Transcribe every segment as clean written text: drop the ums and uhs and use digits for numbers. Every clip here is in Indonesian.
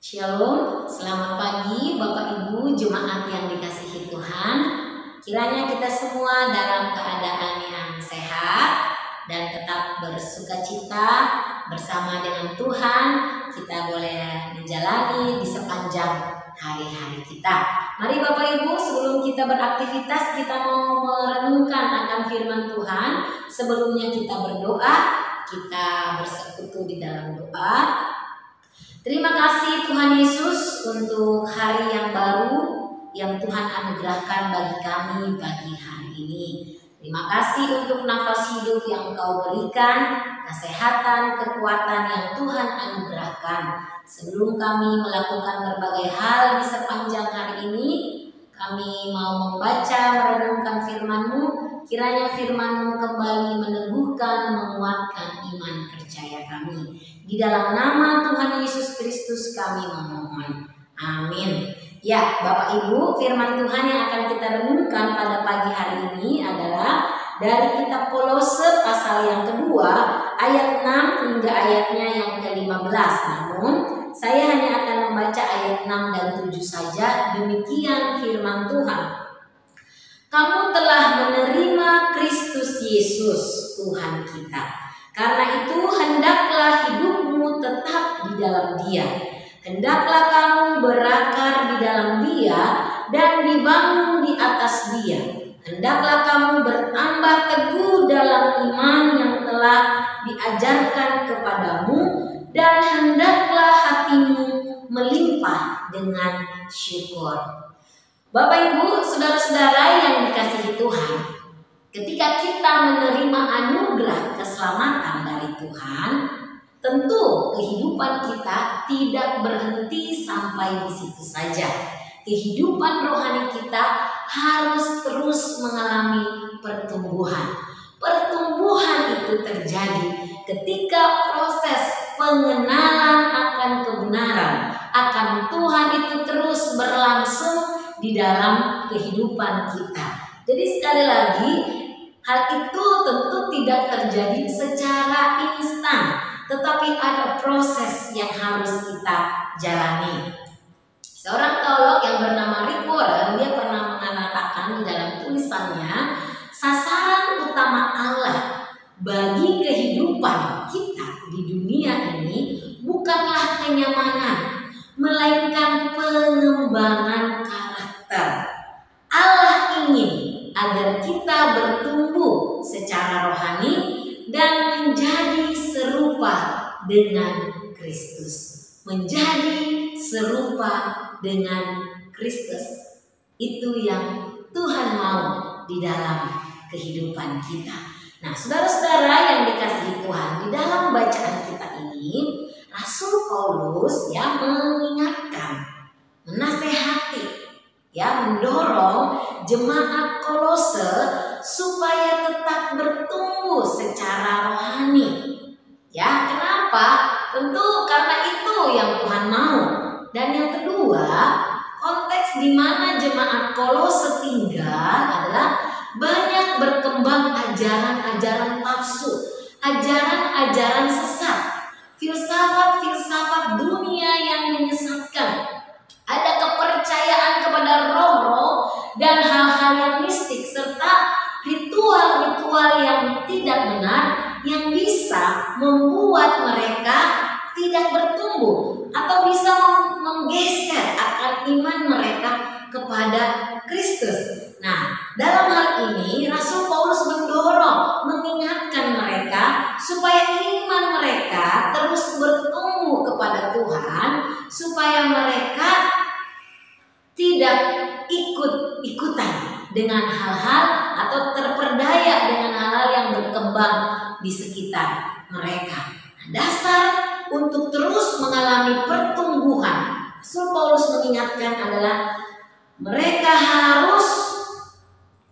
Shalom, selamat pagi Bapak Ibu jemaat yang dikasihi Tuhan. Kiranya kita semua dalam keadaan yang sehat dan tetap bersukacita bersama dengan Tuhan. Kita boleh menjalani di sepanjang hari-hari kita. Mari Bapak Ibu, sebelum kita beraktivitas, kita mau merenungkan akan firman Tuhan. Sebelumnya kita berdoa, kita bersekutu di dalam doa. Terima kasih Tuhan Yesus untuk hari yang baru yang Tuhan anugerahkan bagi kami pagi hari ini. Terima kasih untuk nafas hidup yang Engkau berikan, kesehatan, kekuatan yang Tuhan anugerahkan. Sebelum kami melakukan berbagai hal di sepanjang hari ini, kami mau membaca, merenungkan firman-Mu. Kiranya firman-Mu kembali meneguhkan, menguatkan iman percaya kami. Di dalam nama Tuhan Yesus Kristus kami memohon. Amin. Ya, Bapak Ibu, firman Tuhan yang akan kita renungkan pada pagi hari ini adalah dari kitab Kolose pasal yang kedua, ayat 6 hingga ayatnya yang ke-15. Namun, saya hanya akan membaca ayat 6 dan 7 saja. Demikian firman Tuhan. Kamu telah menerima Kristus Yesus, Tuhan kita. Karena itu hendaklah hidupmu tetap di dalam Dia. Hendaklah kamu berakar di dalam Dia dan dibangun di atas Dia. Hendaklah kamu bertambah teguh dalam iman yang telah diajarkan kepadamu, dan hendaklah hatimu melimpah dengan syukur. Bapak Ibu, saudara-saudara yang dikasihi Tuhan, ketika kita menerima anugerah keselamatan dari Tuhan, tentu kehidupan kita tidak berhenti sampai di situ saja. Kehidupan rohani kita harus terus mengalami pertumbuhan. Pertumbuhan itu terjadi ketika proses pengenalan akan kebenaran akan Tuhan itu terus berlangsung di dalam kehidupan kita. Jadi sekali lagi, hal itu tentu tidak terjadi secara instan, tetapi ada proses yang harus kita jalani. Seorang teolog yang bernama Rick Warren, dia pernah mengatakan di dalam tulisannya, sasaran utama Allah bagi kehidupan kita di dunia ini bukanlah kenyamanan, melainkan pengembangan karakter. Allah ingin agar kita bertumbuh secara rohani dan menjadi serupa dengan Kristus. Menjadi serupa dengan Kristus. Itu yang Tuhan mau di dalam kehidupan kita. Nah, saudara-saudara yang dikasihi Tuhan, di dalam bacaan kita ini, Rasul Paulus ya mengingatkan, menasehati, ya mendorong jemaat Kolose supaya tetap bertumbuh secara rohani. Ya, kenapa? Tentu karena itu yang Tuhan mau. Dan yang kedua, konteks di mana jemaat Kolose tinggal adalah banyak berkembang ajaran-ajaran palsu, ajaran-ajaran sesat, filsafat-filsafat dunia yang menyesatkan. Ada kepercayaan kepada roh-roh dan hal-hal yang mistik serta ritual-ritual yang tidak benar yang bisa membuat mereka tidak bertumbuh atau bisa menggeser akan iman mereka kepada Kristus. Nah, dalam hal ini Rasul Paulus mendorong, mengingatkan mereka supaya iman mereka terus bertumbuh kepada Tuhan, supaya mereka tidak ikut-ikutan dengan hal-hal atau terperdaya dengan hal-hal yang berkembang di sekitar mereka. Nah, dasar untuk terus mengalami pertumbuhan, Rasul Paulus mengingatkan adalah mereka harus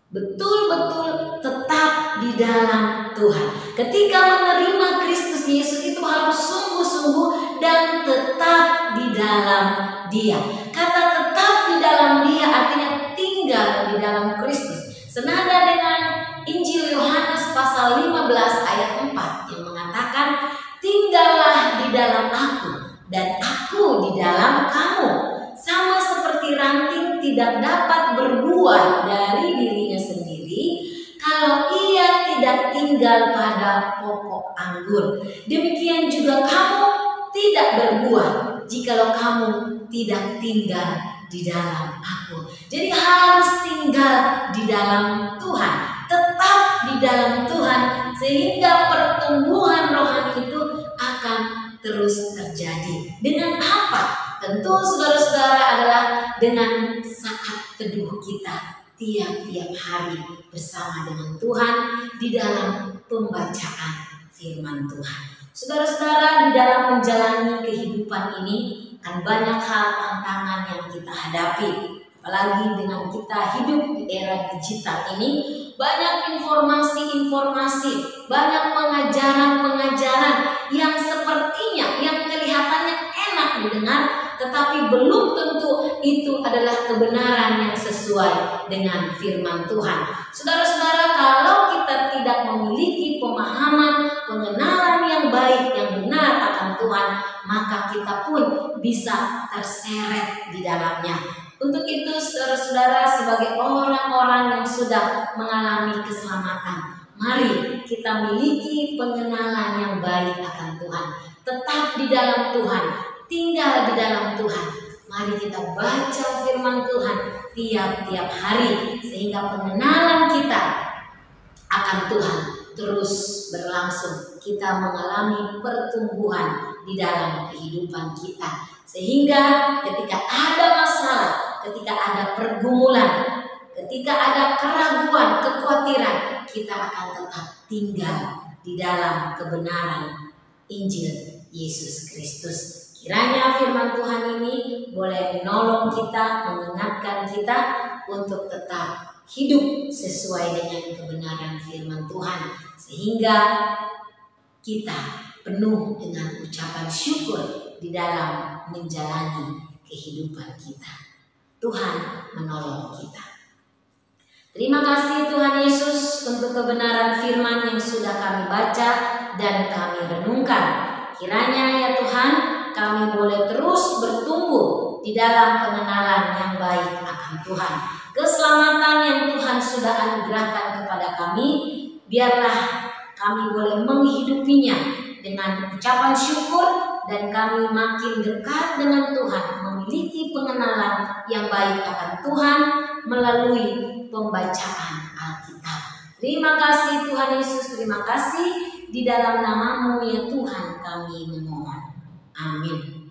betul-betul tetap di dalam Tuhan. Ketika menerima Kristus Yesus itu harus sungguh-sungguh dan tetap di dalam Dia. Kata tetap di dalam Dia artinya tinggal di dalam Kristus. Senada dengan Injil Yohanes pasal 15 ayat 4 yang mengatakan, tinggallah di dalam aku dan aku di dalam tidak dapat berbuah dari dirinya sendiri kalau ia tidak tinggal pada pokok anggur. Demikian juga kamu tidak berbuah jikalau kamu tidak tinggal di dalam aku. Jadi harus tinggal di dalam Tuhan, tetap di dalam Tuhan, sehingga pertumbuhan rohani itu akan terus terjadi. Dengan apa? Tentu saudara-saudara adalah dengan saat teduh kita tiap-tiap hari bersama dengan Tuhan di dalam pembacaan firman Tuhan. Saudara-saudara, di dalam menjalani kehidupan ini kan banyak hal tantangan yang kita hadapi. Apalagi dengan kita hidup di era digital ini, banyak informasi-informasi, banyak pengajaran-pengajaran yang sepertinya, yang kelihatannya enak didengar, tetapi belum tentu itu adalah kebenaran yang sesuai dengan firman Tuhan. Saudara-saudara, kalau kita tidak memiliki pemahaman, pengenalan yang baik, yang benar akan Tuhan, maka kita pun bisa terseret di dalamnya. Untuk itu, saudara-saudara, sebagai orang-orang yang sudah mengalami keselamatan, mari kita miliki pengenalan yang baik akan Tuhan. Tetap di dalam Tuhan, tinggal di dalam Tuhan. Mari kita baca firman Tuhan tiap-tiap hari, sehingga pengenalan kita akan Tuhan terus berlangsung. Kita mengalami pertumbuhan di dalam kehidupan kita, sehingga ketika ada masalah, ketika ada pergumulan, ketika ada keraguan, kekhawatiran, kita akan tetap tinggal di dalam kebenaran Injil Yesus Kristus. Kiranya firman Tuhan ini boleh menolong kita, mengingatkan kita untuk tetap hidup sesuai dengan kebenaran firman Tuhan, sehingga kita penuh dengan ucapan syukur di dalam menjalani kehidupan kita. Tuhan menolong kita. Terima kasih Tuhan Yesus untuk kebenaran firman yang sudah kami baca dan kami renungkan. Kiranya ya Tuhan, kami boleh terus bertumbuh di dalam pengenalan yang baik akan Tuhan. Keselamatan yang Tuhan sudah anugerahkan kepada kami, biarlah kami boleh menghidupinya dengan ucapan syukur, dan kami makin dekat dengan Tuhan, memiliki pengenalan yang baik akan Tuhan melalui pembacaan Alkitab. Terima kasih Tuhan Yesus, terima kasih. Di dalam nama-Mu ya Tuhan kami memohon. Amin.